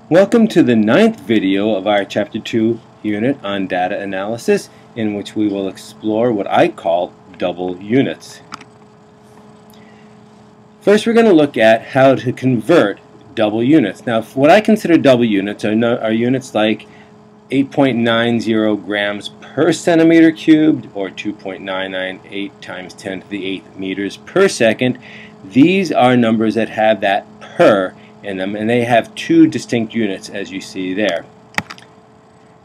Welcome to the 9th video of our Chapter 2 unit on data analysis, in which we will explore what I call double units. First, we're going to look at how to convert double units. Now, what I consider double units are units like 8.90 grams per centimeter cubed or 2.998 times 10 to the 8th meters per second. These are numbers that have that per in them, and they have two distinct units, as you see there.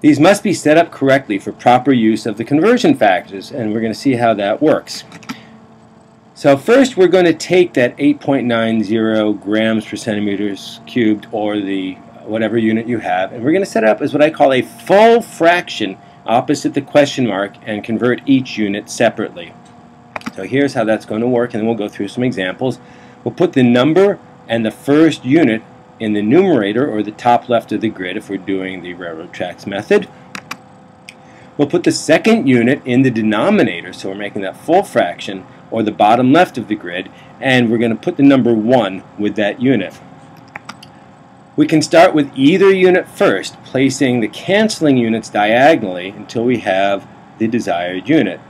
These must be set up correctly for proper use of the conversion factors, and we're going to see how that works. So first, we're going to take that 8.90 grams per centimeters cubed, or the whatever unit you have, and we're going to set it up as what I call a full fraction opposite the question mark and convert each unit separately. So here's how that's going to work, and then we'll go through some examples. We'll put the number and the first unit in the numerator, or the top left of the grid if we're doing the railroad tracks method. We'll put the second unit in the denominator, so we're making that full fraction, or the bottom left of the grid, and we're going to put the number 1 with that unit. We can start with either unit first, placing the canceling units diagonally until we have the desired unit.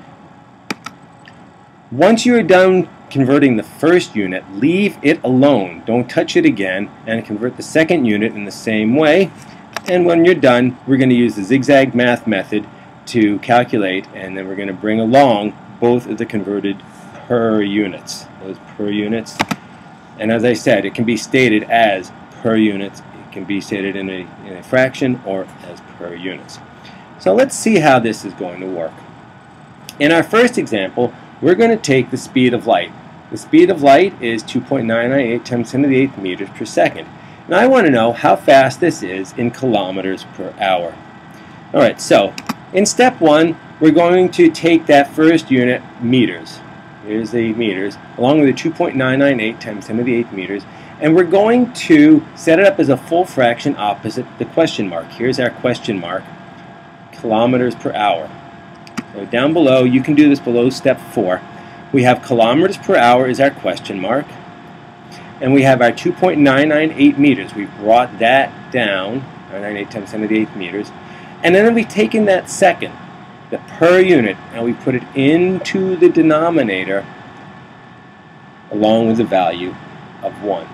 Once you are done converting the first unit, leave it alone. Don't touch it again, and convert the second unit in the same way. And when you're done, we're going to use the zigzag math method to calculate, and then we're going to bring along both of the converted per units. Those per units. And as I said, it can be stated as per units. It can be stated in a fraction or as per units. So let's see how this is going to work. In our first example, we're going to take the speed of light. The speed of light is 2.998 times 10 to the 8th meters per second. And I want to know how fast this is in kilometers per hour. Alright, so in step 1, we're going to take that first unit, meters. Here's the meters, along with the 2.998 times 10 to the 8th meters. And we're going to set it up as a full fraction opposite the question mark. Here's our question mark, kilometers per hour. So down below, you can do this below step 4. We have kilometers per hour is our question mark, and we have our 2.998 meters. We've brought that down, 998 times 10 to the 8th meters, and then we've taken that second, the per unit, and we put it into the denominator along with the value of 1.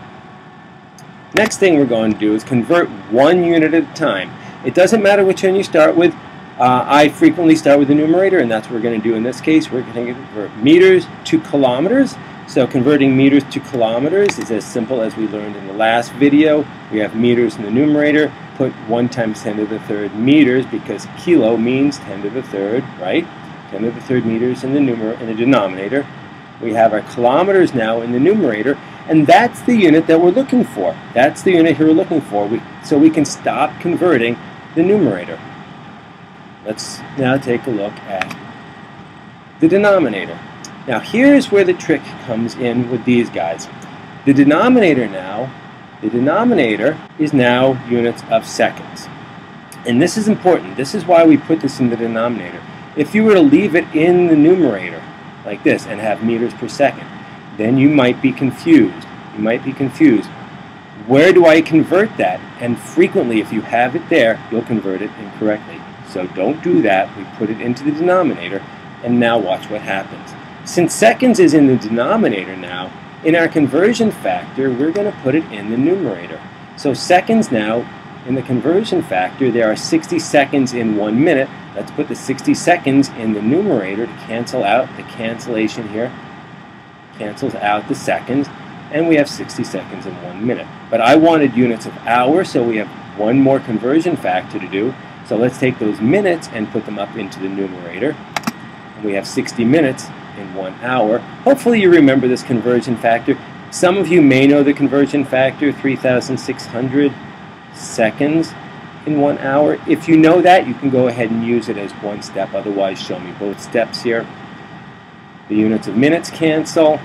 Next thing we're going to do is convert 1 unit at a time. It doesn't matter which one you start with. I frequently start with the numerator, and that's what we're going to do in this case. We're going to convert meters to kilometers. So converting meters to kilometers is as simple as we learned in the last video. We have meters in the numerator. Put 1 times 10 to the 3rd meters, because kilo means 10 to the 3rd, right? 10 to the 3rd meters in the denominator. We have our kilometers now in the numerator, and that's the unit that we're looking for. That's the unit here we're looking for. So we can stop converting the numerator. Let's now take a look at the denominator. Now here's where the trick comes in with these guys. The denominator is now units of seconds. And this is important. This is why we put this in the denominator. If you were to leave it in the numerator like this and have meters per second, then you might be confused. Where do I convert that? And frequently, if you have it there, you'll convert it incorrectly. So don't do that. We put it into the denominator, and now watch what happens. Since seconds is in the denominator now, in our conversion factor, we're going to put it in the numerator. So seconds now, in the conversion factor, there are 60 seconds in 1 minute. Let's put the 60 seconds in the numerator to cancel out. The cancellation here cancels out the seconds, and we have 60 seconds in 1 minute. But I wanted units of hours, so we have one more conversion factor to do. So let's take those minutes and put them up into the numerator. And we have 60 minutes in 1 hour. Hopefully you remember this conversion factor. Some of you may know the conversion factor, 3,600 seconds in 1 hour. If you know that, you can go ahead and use it as one step. Otherwise, show me both steps here. The units of minutes cancel.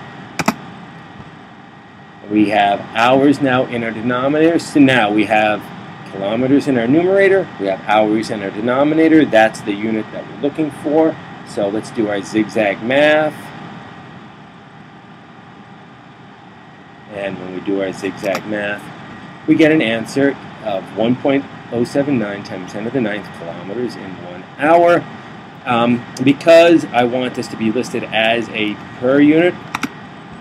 We have hours now in our denominator. So now we have kilometers in our numerator, we have hours in our denominator. That's the unit that we're looking for. So let's do our zigzag math. And when we do our zigzag math, we get an answer of 1.079 times 10 to the 9th kilometers in 1 hour. Because I want this to be listed as a per unit,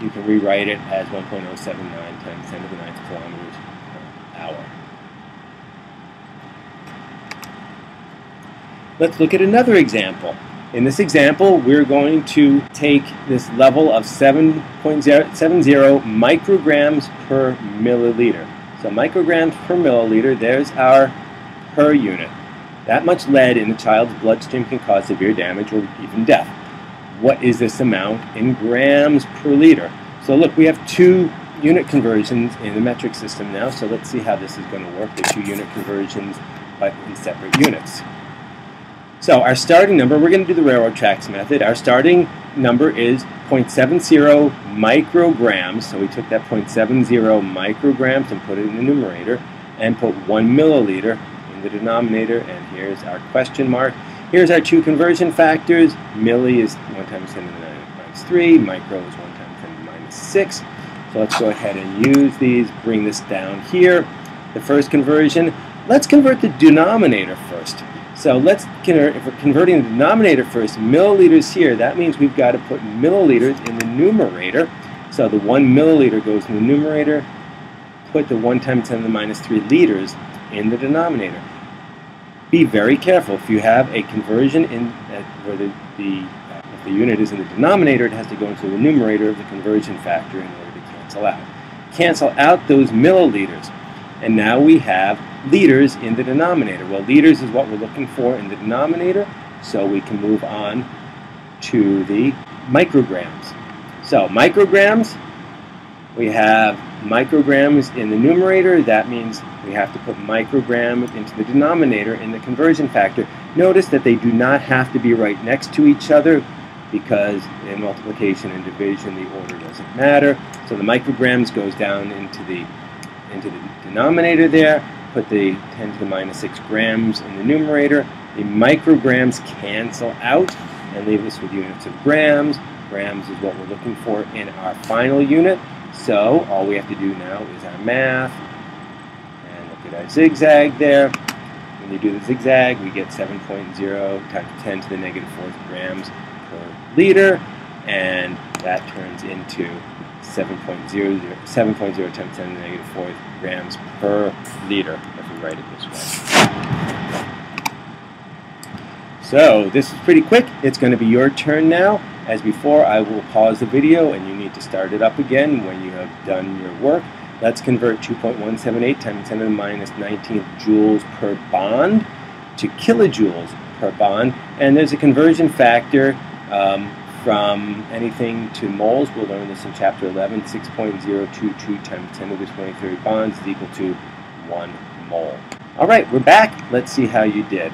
you can rewrite it as 1.079 times 10 to the 9th kilometers per hour. Let's look at another example. In this example, we're going to take this level of 7.70 micrograms per milliliter. So micrograms per milliliter, there's our per unit. That much lead in a child's bloodstream can cause severe damage or even death. What is this amount in grams per liter? So look, we have two unit conversions in the metric system now, so let's see how this is going to work, the two unit conversions but in separate units. So our starting number, we're going to do the railroad tracks method. Our starting number is 0.70 micrograms. So we took that 0.70 micrograms and put it in the numerator and put 1 milliliter in the denominator. And here's our question mark. Here's our two conversion factors. Milli is 1 times 10 to the minus 3. Micro is 1 times 10 to the minus 6. So let's go ahead and use these. Bring this down here. The first conversion. Let's convert the denominator first. So let's convert, if we're converting the denominator first, milliliters here, that means we've got to put milliliters in the numerator. So the 1 milliliter goes in the numerator, put the 1 times 10 to the minus 3 liters in the denominator. Be very careful. If you have a conversion in where if the unit is in the denominator, it has to go into the numerator of the conversion factor in order to cancel out. Cancel out those milliliters. And now we have liters in the denominator. Well, liters is what we're looking for in the denominator, so we can move on to the micrograms. So micrograms, we have micrograms in the numerator. That means we have to put microgram into the denominator in the conversion factor. Notice that they do not have to be right next to each other because in multiplication and division the order doesn't matter. So the micrograms goes down into the denominator there. Put the 10 to the minus 6 grams in the numerator. The micrograms cancel out and leave us with units of grams. Grams is what we're looking for in our final unit. So all we have to do now is our math. And look at our zigzag there. When you do the zigzag, we get 7.0 times 10 to the negative 4th grams per liter. And that turns into 7.0 times 10 to the negative 4th grams per liter, if we write it this way. So this is pretty quick. It's going to be your turn now. As before, I will pause the video and you need to start it up again when you have done your work. Let's convert 2.178 times 10 to the minus 19th joules per bond to kilojoules per bond. And there's a conversion factor from anything to moles. We'll learn this in Chapter 11. 6.022 times 10 to the 23rd bonds is equal to 1 mole. All right, we're back. Let's see how you did.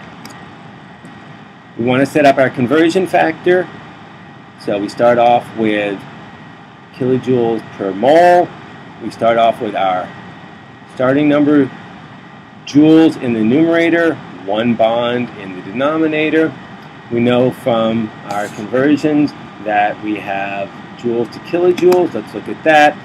We want to set up our conversion factor. So we start off with kilojoules per mole. We start off with our starting number, joules in the numerator, 1 bond in the denominator. We know from our conversions that we have joules to kilojoules. Let's look at that.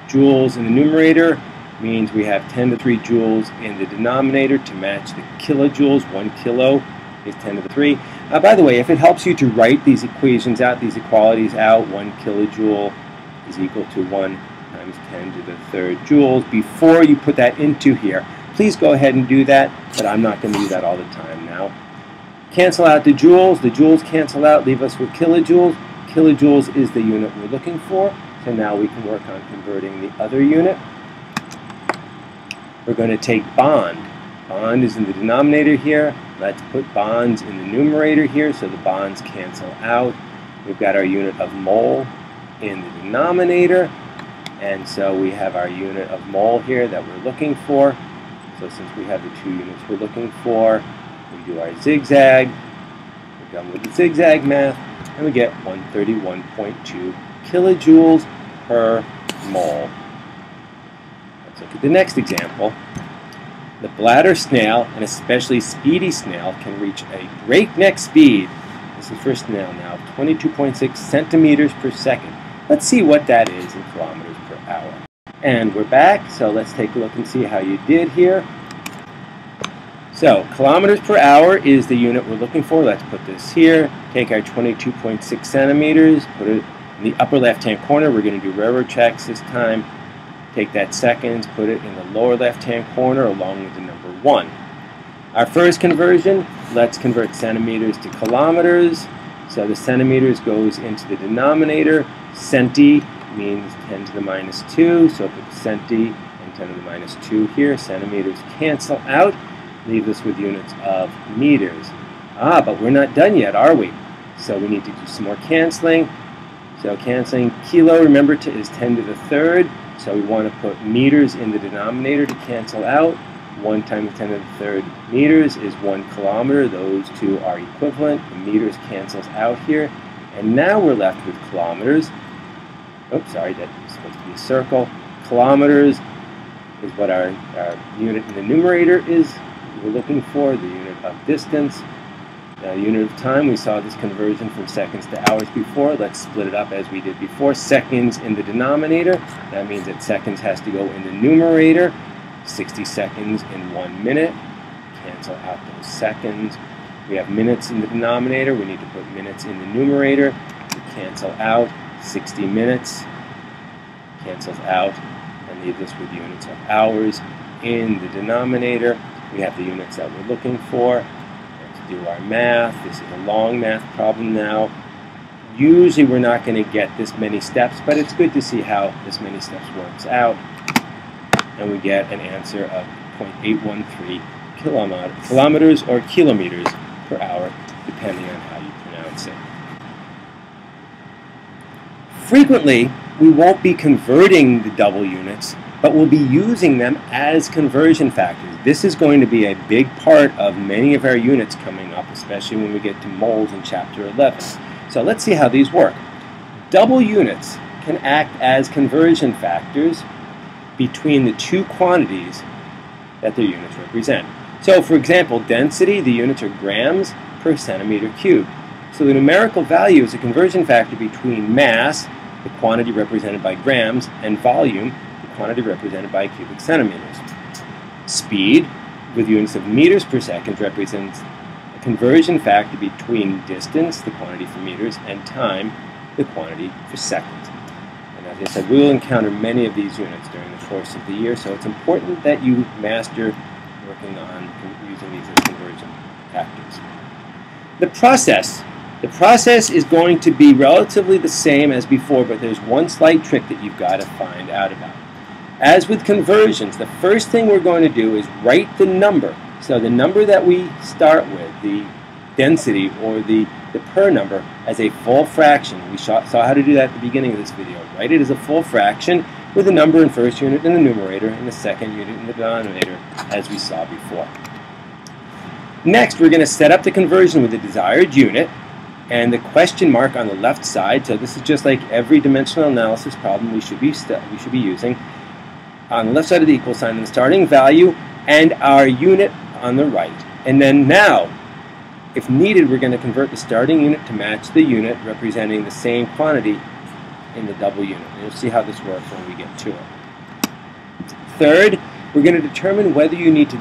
Joules in the numerator means we have 10 to the 3 joules in the denominator to match the kilojoules. 1 kilo is 10 to the 3. By the way, if it helps you to write these equations out, these equalities out, 1 kilojoule is equal to 1 times 10 to the 3rd joules. Before you put that into here, please go ahead and do that, but I'm not going to do that all the time now. Cancel out the joules cancel out, leave us with kilojoules. Kilojoules is the unit we're looking for, so now we can work on converting the other unit. We're going to take bond. Bond is in the denominator here. Let's put bonds in the numerator here so the bonds cancel out. We've got our unit of mole in the denominator, and so we have our unit of mole here that we're looking for. So since we have the 2 units we're looking for, we do our zigzag. We're done with the zigzag math, and we get 131.2 kilojoules per mole. Let's look at the next example. The bladder snail, and especially speedy snail, can reach a breakneck speed. This is for snail now, 22.6 centimeters per second. Let's see what that is in kilometers per hour. And we're back, so let's take a look and see how you did here. So kilometers per hour is the unit we're looking for. Let's put this here. Take our 22.6 centimeters, put it in the upper left-hand corner. We're going to do railroad tracks this time. Take that seconds, put it in the lower left-hand corner along with the number 1. Our first conversion, let's convert centimeters to kilometers. So the centimeters goes into the denominator. Centi means 10 to the minus 2, so put centi and 10 to the minus 2 here. Centimeters cancel out, leave us with units of meters. But we're not done yet, are we? So we need to do some more canceling. So canceling kilo, remember, is 10 to the third. So we want to put meters in the denominator to cancel out. 1 times 10 to the third meters is 1 kilometer. Those two are equivalent. The meters cancels out here. And now we're left with kilometers. Oops, sorry, that was supposed to be a circle. Kilometers is what our unit in the numerator is. We're looking for the unit of distance. Now, unit of time, we saw this conversion from seconds to hours before. Let's split it up as we did before. Seconds in the denominator. That means that seconds has to go in the numerator. 60 seconds in 1 minute. Cancel out those seconds. We have minutes in the denominator. We need to put minutes in the numerator to cancel out. 60 minutes cancels out and leaves us with units of hours in the denominator. We have the units that we're looking for. Let's do our math. This is a long math problem now. Usually we're not going to get this many steps, but it's good to see how this many steps works out. And we get an answer of 0.813 kilometers or kilometers per hour, depending on how you pronounce it. Frequently, we won't be converting the double units, but we'll be using them as conversion factors. This is going to be a big part of many of our units coming up, especially when we get to moles in Chapter 11. So let's see how these work. Double units can act as conversion factors between the two quantities that their units represent. So, for example, density, the units are grams per centimeter cubed. So the numerical value is a conversion factor between mass, the quantity represented by grams, and volume, the quantity represented by cubic centimeters. Speed, with units of meters per second, represents a conversion factor between distance, the quantity for meters, and time, the quantity for seconds. And as I said, we will encounter many of these units during the course of the year, so it's important that you master working on using these as conversion factors. The process is going to be relatively the same as before, but there's one slight trick that you've got to find out about. As with conversions, the first thing we're going to do is write the number. So the number that we start with, the density or the per number, as a full fraction. We saw how to do that at the beginning of this video. Write it as a full fraction with the number in first unit in the numerator and the second unit in the denominator, as we saw before. Next, we're going to set up the conversion with the desired unit and the question mark on the left side. So this is just like every dimensional analysis problem we should be using. On the left side of the equal sign, the starting value and our unit on the right. And then now, if needed, we're going to convert the starting unit to match the unit representing the same quantity in the double unit. And you'll see how this works when we get to it. Third, we're going to determine whether you need to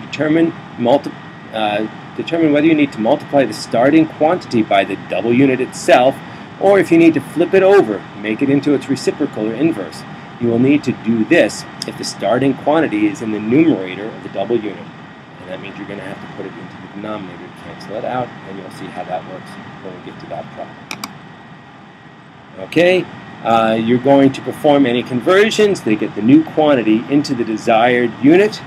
whether you need to multiply the starting quantity by the double unit itself, or if you need to flip it over, make it into its reciprocal or inverse. You will need to do this if the starting quantity is in the numerator of the double unit. And that means you're going to have to put it into the denominator to cancel it out, and you'll see how that works when we get to that problem. Okay, you're going to perform any conversions to get the new quantity into the desired unit.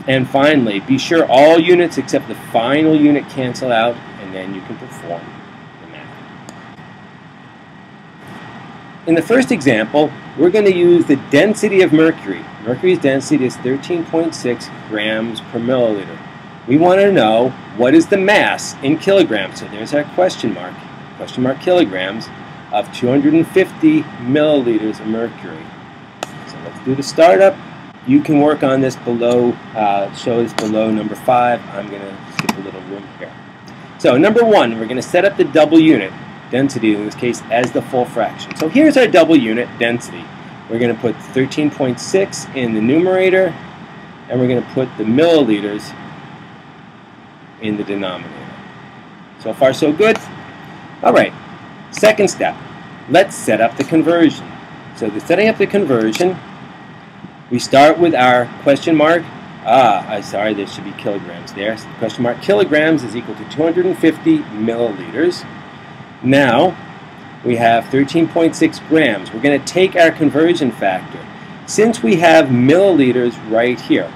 And finally, be sure all units except the final unit cancel out, and then you can perform the math. In the first example, we're going to use the density of mercury. Mercury's density is 13.6 grams per milliliter. We want to know what is the mass in kilograms. So there's our question mark kilograms of 250 milliliters of mercury. So let's do the startup. You can work on this below, show this below number 5. I'm going to skip a little room here. So number 1, we're going to set up the double unit, density in this case, as the full fraction. So here's our double unit, density. We're going to put 13.6 in the numerator, and we're going to put the milliliters in the denominator. So far so good? Alright, second step. Let's set up the conversion. So the setting up the conversion, we start with our question mark. Sorry, there should be kilograms there. So the question mark kilograms is equal to 250 milliliters. Now, we have 13.6 grams. We're going to take our conversion factor. Since we have milliliters right here,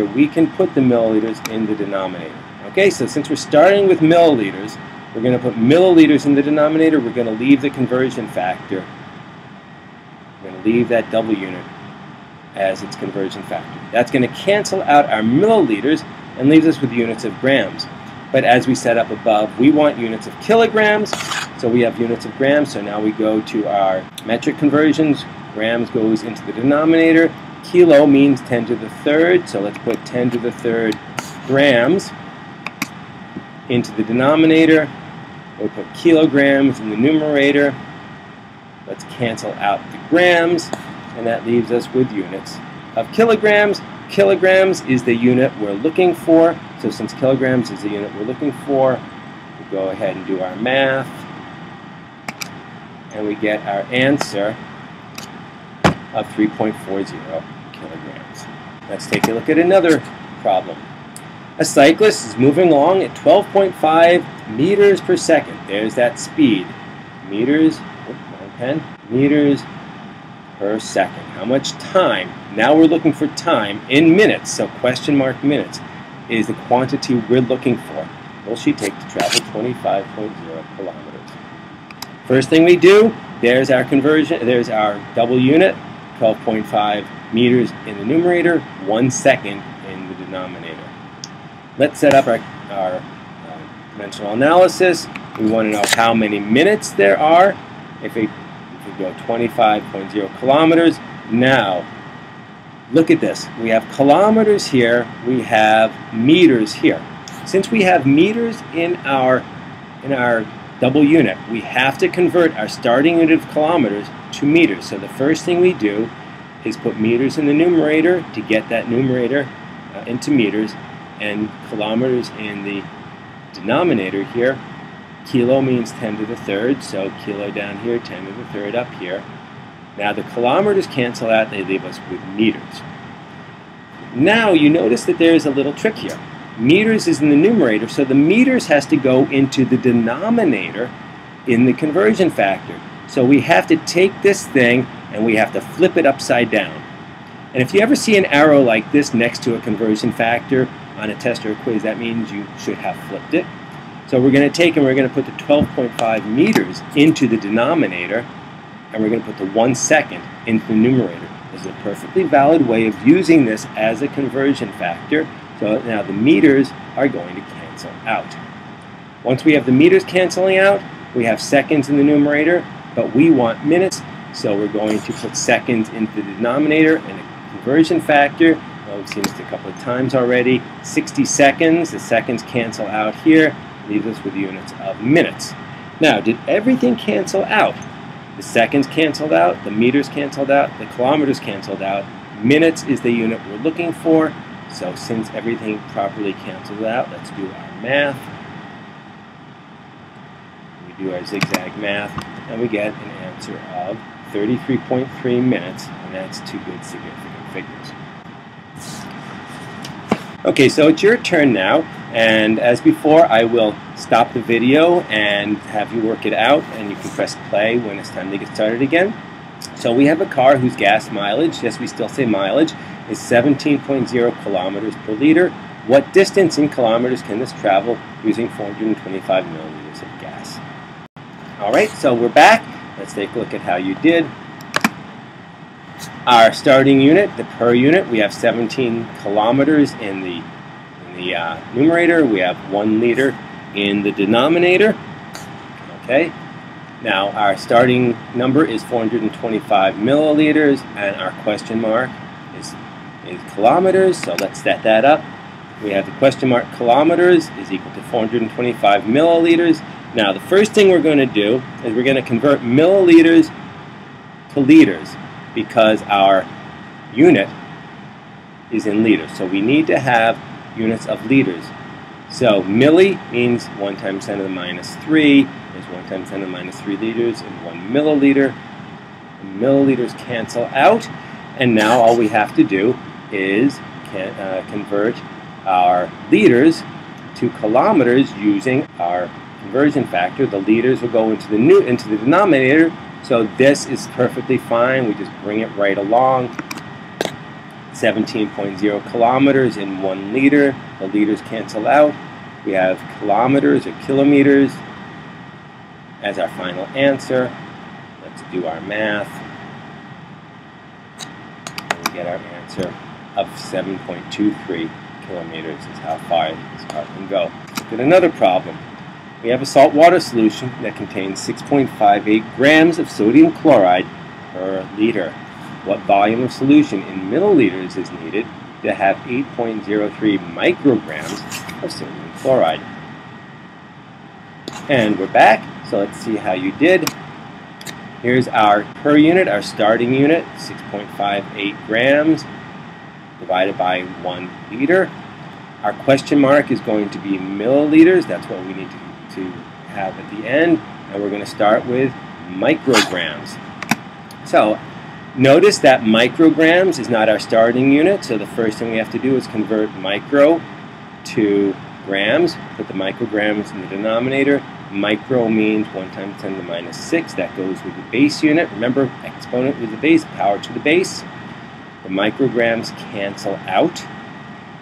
we can put the milliliters in the denominator. Okay, so since we're starting with milliliters, we're going to put milliliters in the denominator. We're going to leave the conversion factor. We're going to leave that double unit as its conversion factor. That's going to cancel out our milliliters and leaves us with units of grams. But as we set up above, we want units of kilograms, so we have units of grams. So now we go to our metric conversions. Grams goes into the denominator. Kilo means 10 to the third, so let's put 10 to the third grams into the denominator. We'll put kilograms in the numerator. Let's cancel out the grams, and that leaves us with units of kilograms. Kilograms is the unit we're looking for, so since kilograms is the unit we're looking for, we go ahead and do our math, and we get our answer of 3.40 kilograms. Let's take a look at another problem. A cyclist is moving along at 12.5 meters per second. There's that speed. Meters per second. How much time? Now we're looking for time in minutes, so question mark minutes is the quantity we're looking for. Will she take to travel 25.0 kilometers? First thing we do, there's our conversion, there's our double unit, 12.5 meters in the numerator, 1 second in the denominator. Let's set up our dimensional analysis. We want to know how many minutes there are. If we go 25.0 kilometers, now look at this. We have kilometers here, we have meters here. Since we have meters in our double unit, we have to convert our starting unit of kilometers to meters. So the first thing we do is put meters in the numerator to get that numerator into meters, and kilometers in the denominator here. Kilo means 10 to the third, so kilo down here, 10 to the third up here. Now the kilometers cancel out, they leave us with meters. Now you notice that there is a little trick here. Meters is in the numerator, so the meters has to go into the denominator in the conversion factor. So we have to take this thing and we have to flip it upside down. And if you ever see an arrow like this next to a conversion factor on a test or a quiz, that means you should have flipped it. So we're going to take and we're going to put the 12.5 meters into the denominator, and we're going to put the 1 second into the numerator. This is a perfectly valid way of using this as a conversion factor. So now the meters are going to cancel out. Once we have the meters canceling out, we have seconds in the numerator, but we want minutes, so we're going to put seconds into the denominator and a conversion factor. Well, we've seen this a couple of times already. 60 seconds, the seconds cancel out here, leaves us with units of minutes. Now, did everything cancel out? The seconds canceled out, the meters canceled out, the kilometers canceled out. Minutes is the unit we're looking for. So since everything properly canceled out, let's do our math. We do our zigzag math, and we get an answer of 33.3 minutes, and that's two good significant figures. Okay, so it's your turn now, and as before, I will stop the video and have you work it out, and you can press play when it's time to get started again. So we have a car whose gas mileage, yes, we still say mileage, is 17.0 kilometers per liter. What distance in kilometers can this travel using 425 milliliters of gas? All right, so we're back. Let's take a look at how you did. Our starting unit, the per unit, we have 17 kilometers in the numerator. We have 1 liter in the denominator. Okay. Now our starting number is 425 milliliters, and our question mark is kilometers. So let's set that up. We have the question mark kilometers is equal to 425 milliliters. Now the first thing we're going to do is we're going to convert milliliters to liters, because our unit is in liters. So we need to have units of liters. So milli means 1 times 10 to the minus 3 is 1 times 10 to the minus 3 liters in 1 milliliter. The milliliters cancel out, and now all we have to do is convert our liters to kilometers using our conversion factor. The liters will go into the denominator, so this is perfectly fine. We just bring it right along. 17.0 kilometers in 1 liter. The liters cancel out. We have kilometers or kilometers as our final answer. Let's do our math. And we get our answer of 7.23 kilometers is how far this car can go. Look at another problem. We have a saltwater solution that contains 6.58 grams of sodium chloride per liter. What volume of solution in milliliters is needed to have 8.03 micrograms of sodium chloride? And we're back, so let's see how you did. Here's our per unit, our starting unit, 6.58 grams divided by 1 liter. Our question mark is going to be milliliters. That's what we need to have at the end. And we're going to start with micrograms. So notice that micrograms is not our starting unit, so the first thing we have to do is convert micro to grams. Put the micrograms in the denominator. Micro means 1 times 10 to the minus 6. That goes with the base unit. Remember, exponent with the base, power to the base. The micrograms cancel out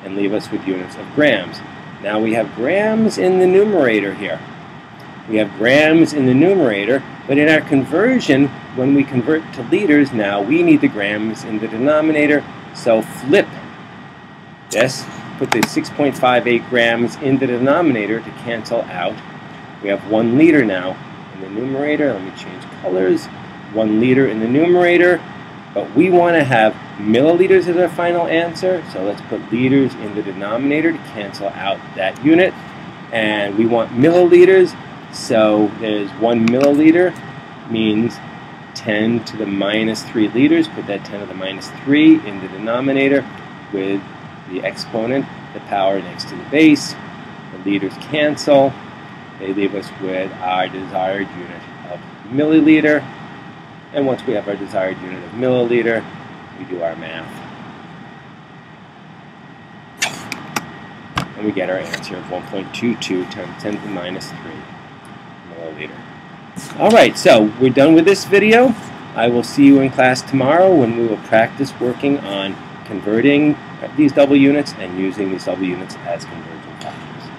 and leave us with units of grams. Now we have grams in the numerator here. We have grams in the numerator, but in our conversion, when we convert to liters, now we need the grams in the denominator, so flip this. Put the 6.58 grams in the denominator to cancel out. We have 1 liter now in the numerator. Let me change colors. 1 liter in the numerator, but we want to have milliliters as our final answer, so let's put liters in the denominator to cancel out that unit. And we want milliliters, so there's 1 milliliter means 10 to the minus 3 liters. Put that 10 to the minus 3 in the denominator with the exponent, the power next to the base. The liters cancel. They leave us with our desired unit of milliliter. And once we have our desired unit of milliliter, we do our math. And we get our answer of 1.22 times 10 to the minus 3 milliliter. Alright, so we're done with this video. I will see you in class tomorrow when we will practice working on converting these double units and using these double units as conversion factors.